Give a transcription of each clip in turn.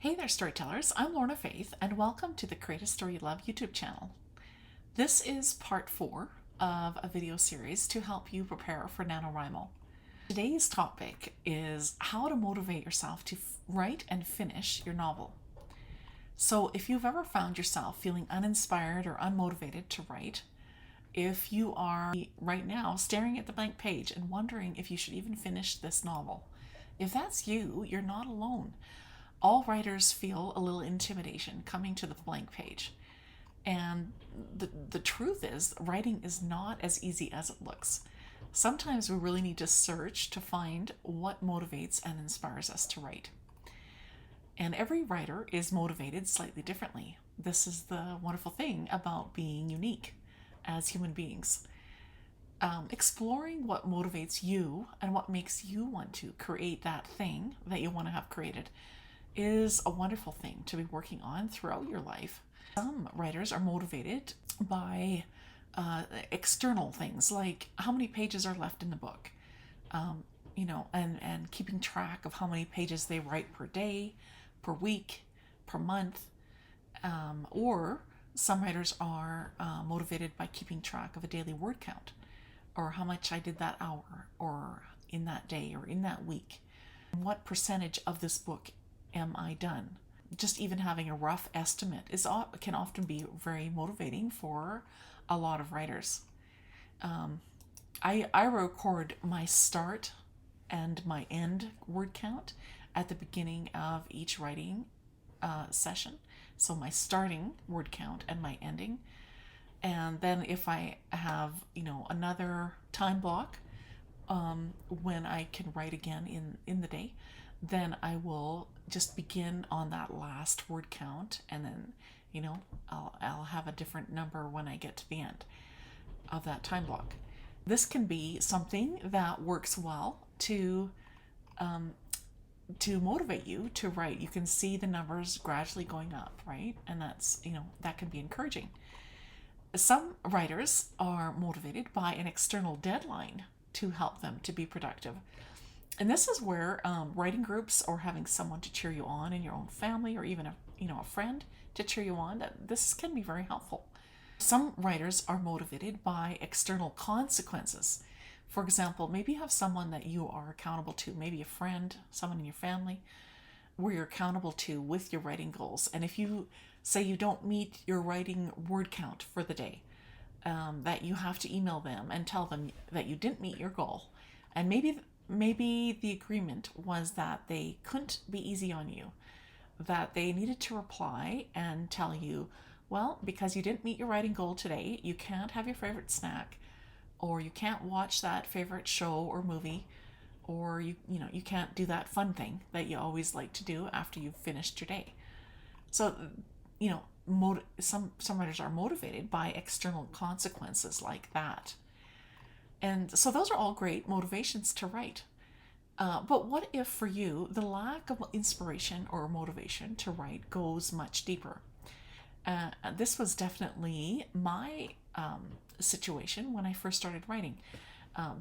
Hey there, storytellers. I'm Lorna Faith, and welcome to the Create a Story You Love YouTube channel. This is part 4 of a video series to help you prepare for NaNoWriMo. Today's topic is how to motivate yourself to write and finish your novel. So if you've ever found yourself feeling uninspired or unmotivated to write, if you are right now staring at the blank page and wondering if you should even finish this novel, if that's you, you're not alone. All writers feel a little intimidation coming to the blank page. And the truth is, writing is not as easy as it looks. Sometimes we really need to search to find what motivates and inspires us to write. And every writer is motivated slightly differently. This is the wonderful thing about being unique as human beings. Exploring what motivates you and what makes you want to create that thing that you want to have created is a wonderful thing to be working on throughout your life. Some writers are motivated by external things like how many pages are left in the book, and keeping track of how many pages they write per day, per week, per month. Or some writers are motivated by keeping track of a daily word count, or how much I did that hour, or in that day, or in that week. What percentage of this book am I done? Just even having a rough estimate can often be very motivating for a lot of writers. I record my start and my end word count at the beginning of each writing session. So my starting word count and my ending. And then if I have, another time block when I can write again in the day, then I will just begin on that last word count, and then, I'll have a different number when I get to the end of that time block. This can be something that works well to motivate you to write. You can see the numbers gradually going up, right? And that's, that can be encouraging. Some writers are motivated by an external deadline to help them to be productive. And this is where writing groups or having someone to cheer you on in your own family, or even a friend to cheer you on, this can be very helpful. Some writers are motivated by external consequences. For example, maybe you have someone that you are accountable to, maybe a friend, someone in your family, where you're accountable to with your writing goals. And if you say you don't meet your writing word count for the day, that you have to email them and tell them that you didn't meet your goal. And maybe the agreement was that they couldn't be easy on you, that they needed to reply and tell you, well, because you didn't meet your writing goal today, you can't have your favorite snack, or you can't watch that favorite show or movie, or you can't do that fun thing that you always like to do after you've finished your day. So, some writers are motivated by external consequences like that. And so those are all great motivations to write. But what if for you, the lack of inspiration or motivation to write goes much deeper? This was definitely my situation when I first started writing,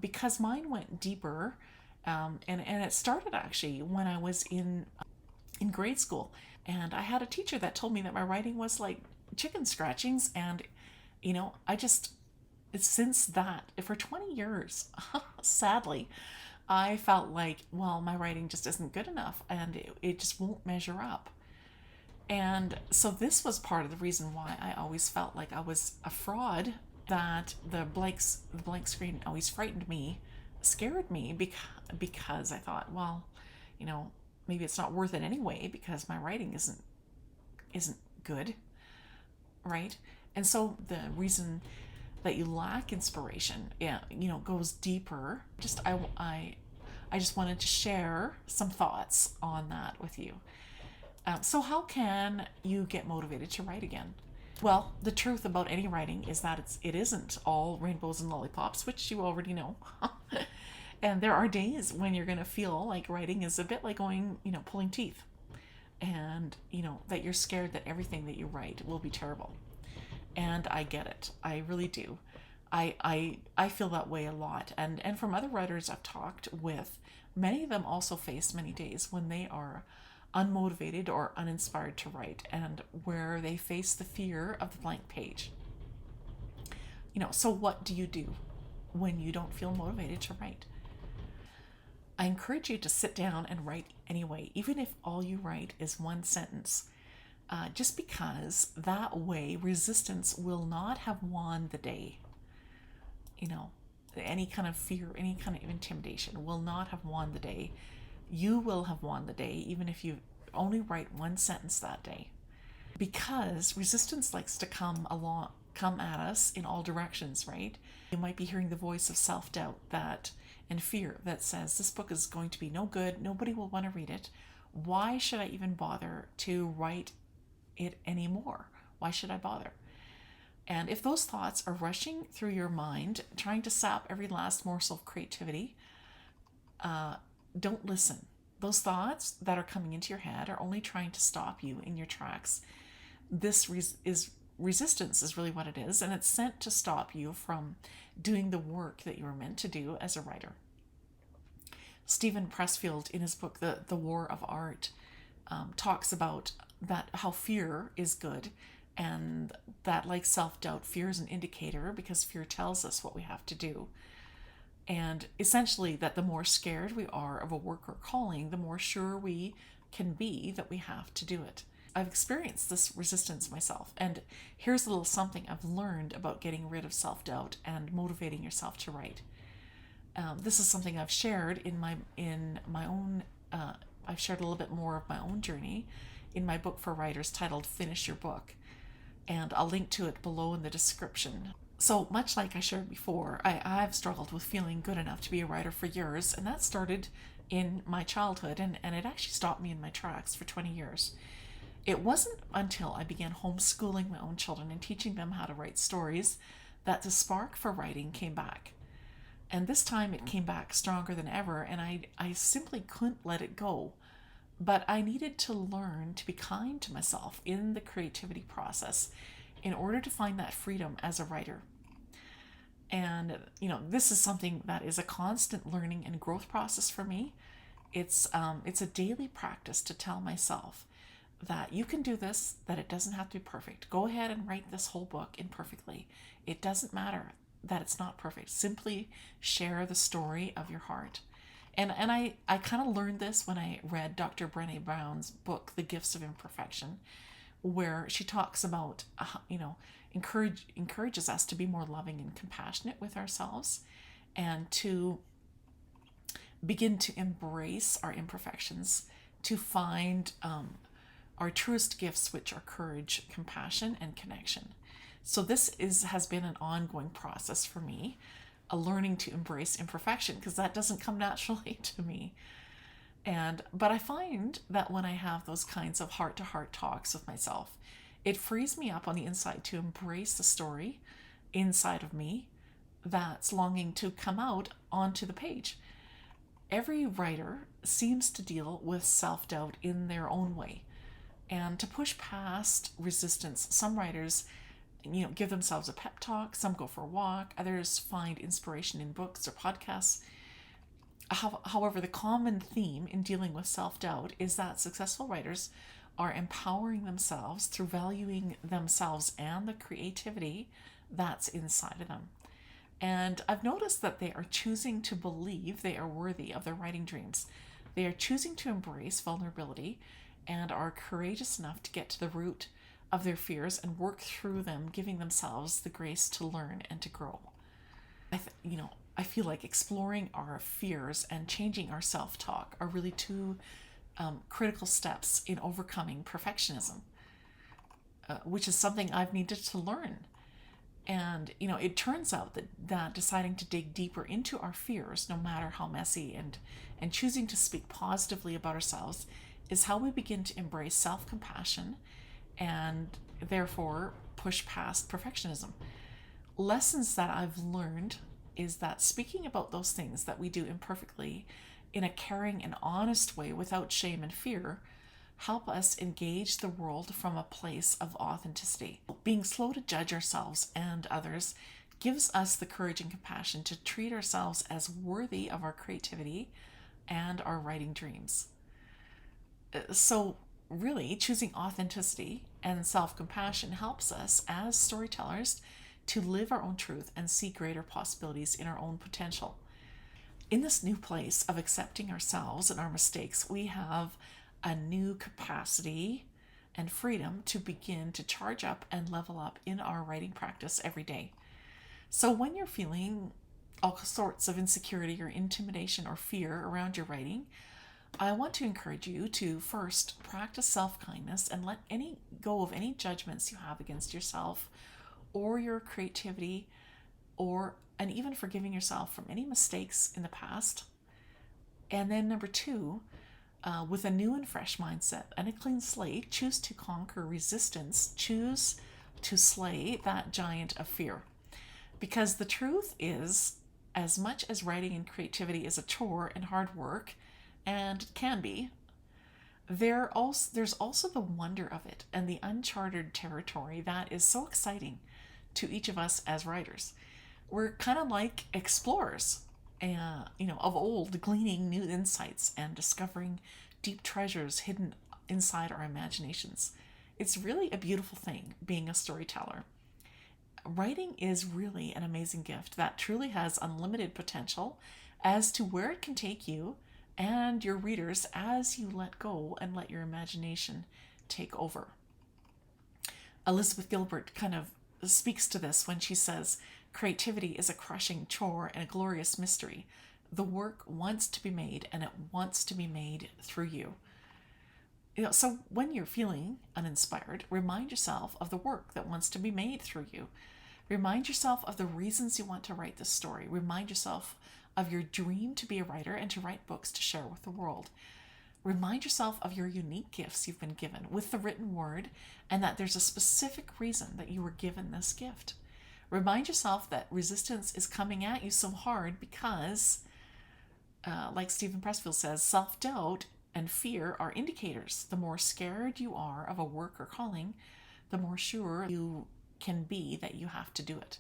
because mine went deeper, and it started actually when I was in grade school. And I had a teacher that told me that my writing was like chicken scratchings, and since that, for 20 years, sadly, I felt like, well, my writing just isn't good enough, and it just won't measure up. And so this was part of the reason why I always felt like I was a fraud, that the blank screen always frightened me, scared me, because I thought, well, maybe it's not worth it anyway because my writing isn't good, right? And so the reason that you lack inspiration, goes deeper. I just wanted to share some thoughts on that with you. So how can you get motivated to write again? Well, the truth about any writing is that it isn't all rainbows and lollipops, which you already know. And there are days when you're going to feel like writing is a bit like going, pulling teeth. And, that you're scared that everything that you write will be terrible. And I get it. I really do. I feel that way a lot. And from other writers I've talked with, many of them also face many days when they are unmotivated or uninspired to write, and where they face the fear of the blank page. So what do you do when you don't feel motivated to write? I encourage you to sit down and write anyway, even if all you write is one sentence, just because that way resistance will not have won the day. Any kind of fear, any kind of intimidation will not have won the day. You will have won the day, even if you only write one sentence that day. Because resistance likes to come at us in all directions, right? You might be hearing the voice of self-doubt and fear that says, this book is going to be no good, nobody will want to read it. Why should I even bother to write it anymore? Why should I bother? And if those thoughts are rushing through your mind, trying to sap every last morsel of creativity, don't listen. Those thoughts that are coming into your head are only trying to stop you in your tracks. This is resistance is really what it is, and it's sent to stop you from doing the work that you were meant to do as a writer. Stephen Pressfield, in his book The War of Art, talks about that, how fear is good, and that, like self-doubt, fear is an indicator because fear tells us what we have to do. And essentially that the more scared we are of a work or calling, the more sure we can be that we have to do it. I've experienced this resistance myself, and here's a little something I've learned about getting rid of self-doubt and motivating yourself to write. This is something I've shared in my own. I've shared a little bit more of my own journey in my book for writers titled "Finish Your Book," and I'll link to it below in the description. So much like I shared before, I've struggled with feeling good enough to be a writer for years, and that started in my childhood, and it actually stopped me in my tracks for 20 years. It wasn't until I began homeschooling my own children and teaching them how to write stories that the spark for writing came back. And this time it came back stronger than ever, and I simply couldn't let it go. But I needed to learn to be kind to myself in the creativity process in order to find that freedom as a writer. And, this is something that is a constant learning and growth process for me. It's a daily practice to tell myself that you can do this, that it doesn't have to be perfect. Go ahead and write this whole book imperfectly. It doesn't matter that it's not perfect. Simply share the story of your heart. And I kind of learned this when I read Dr. Brené Brown's book, The Gifts of Imperfection, where she talks about, encourages us to be more loving and compassionate with ourselves, and to begin to embrace our imperfections, to find our truest gifts, which are courage, compassion, and connection. So this has been an ongoing process for me, a learning to embrace imperfection, because that doesn't come naturally to me. But I find that when I have those kinds of heart-to-heart talks with myself, it frees me up on the inside to embrace the story inside of me that's longing to come out onto the page. Every writer seems to deal with self-doubt in their own way. And to push past resistance, some writers, give themselves a pep talk, some go for a walk, others find inspiration in books or podcasts. However, the common theme in dealing with self-doubt is that successful writers are empowering themselves through valuing themselves and the creativity that's inside of them. And I've noticed that they are choosing to believe they are worthy of their writing dreams. They are choosing to embrace vulnerability and are courageous enough to get to the root of their fears and work through them, giving themselves the grace to learn and to grow. I feel like exploring our fears and changing our self-talk are really two critical steps in overcoming perfectionism, which is something I've needed to learn. And, it turns out that deciding to dig deeper into our fears, no matter how messy, and choosing to speak positively about ourselves is how we begin to embrace self-compassion and therefore push past perfectionism. Lessons that I've learned is that speaking about those things that we do imperfectly in a caring and honest way without shame and fear help us engage the world from a place of authenticity. Being slow to judge ourselves and others gives us the courage and compassion to treat ourselves as worthy of our creativity and our writing dreams. So, really, choosing authenticity and self compassion helps us as storytellers to live our own truth and see greater possibilities in our own potential. In this new place of accepting ourselves and our mistakes, we have a new capacity and freedom to begin to charge up and level up in our writing practice every day. So, when you're feeling all sorts of insecurity or intimidation or fear around your writing, I want to encourage you to first practice self-kindness and let any go of any judgments you have against yourself or your creativity, or and even forgiving yourself from any mistakes in the past. And then number two, with a new and fresh mindset and a clean slate, choose to conquer resistance, choose to slay that giant of fear. Because the truth is, as much as writing and creativity is a chore and hard work, and it can be, there's also the wonder of it and the uncharted territory that is so exciting to each of us as writers. We're kind of like explorers, of old, gleaning new insights and discovering deep treasures hidden inside our imaginations. It's really a beautiful thing being a storyteller. Writing is really an amazing gift that truly has unlimited potential as to where it can take you and your readers as you let go and let your imagination take over. Elizabeth Gilbert kind of speaks to this when she says, creativity is a crushing chore and a glorious mystery. The work wants to be made, and it wants to be made through you. So when you're feeling uninspired, remind yourself of the work that wants to be made through you. Remind yourself of the reasons you want to write this story. Remind yourself of your dream to be a writer and to write books to share with the world. Remind yourself of your unique gifts you've been given with the written word, and that there's a specific reason that you were given this gift. Remind yourself that resistance is coming at you so hard because, like Stephen Pressfield says, self-doubt and fear are indicators. The more scared you are of a work or calling, the more sure you can be that you have to do it.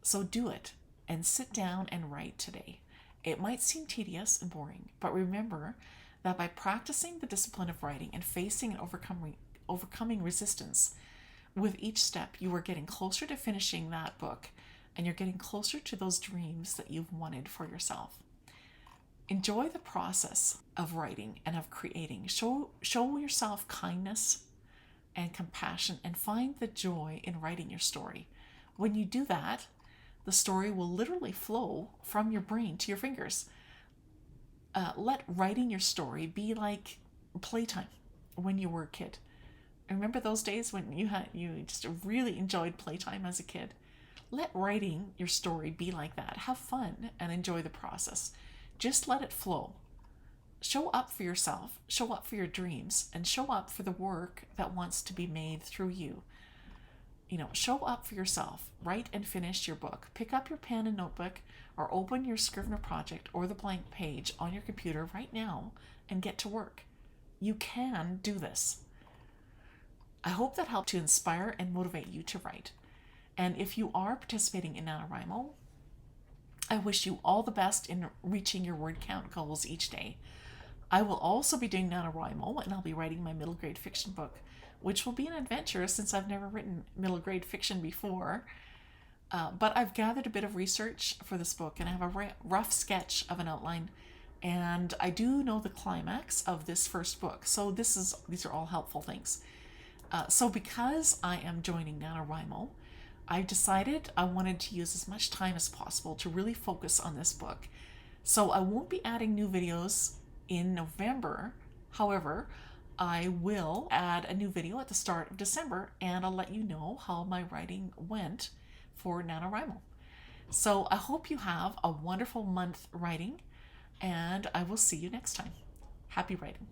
So do it and sit down and write today. It might seem tedious and boring, but remember that by practicing the discipline of writing and facing and overcoming resistance, with each step you are getting closer to finishing that book, and you're getting closer to those dreams that you've wanted for yourself. Enjoy the process of writing and of creating. Show yourself kindness and compassion, and find the joy in writing your story. When you do that, the story will literally flow from your brain to your fingers. Let writing your story be like playtime when you were a kid. Remember those days when you just really enjoyed playtime as a kid? Let writing your story be like that. Have fun and enjoy the process. Just let it flow. Show up for yourself, show up for your dreams, and show up for the work that wants to be made through you. Show up for yourself. Write and finish your book. Pick up your pen and notebook, or open your Scrivener project or the blank page on your computer right now and get to work. You can do this. I hope that helped to inspire and motivate you to write. And if you are participating in NaNoWriMo, I wish you all the best in reaching your word count goals each day. I will also be doing NaNoWriMo, and I'll be writing my middle grade fiction book, which will be an adventure since I've never written middle grade fiction before. But I've gathered a bit of research for this book, and I have a rough sketch of an outline, and I do know the climax of this first book. So these are all helpful things. So because I am joining NaNoWriMo, I decided I wanted to use as much time as possible to really focus on this book. So I won't be adding new videos in November. However, I will add a new video at the start of December, and I'll let you know how my writing went for NaNoWriMo. So I hope you have a wonderful month writing, and I will see you next time. Happy writing.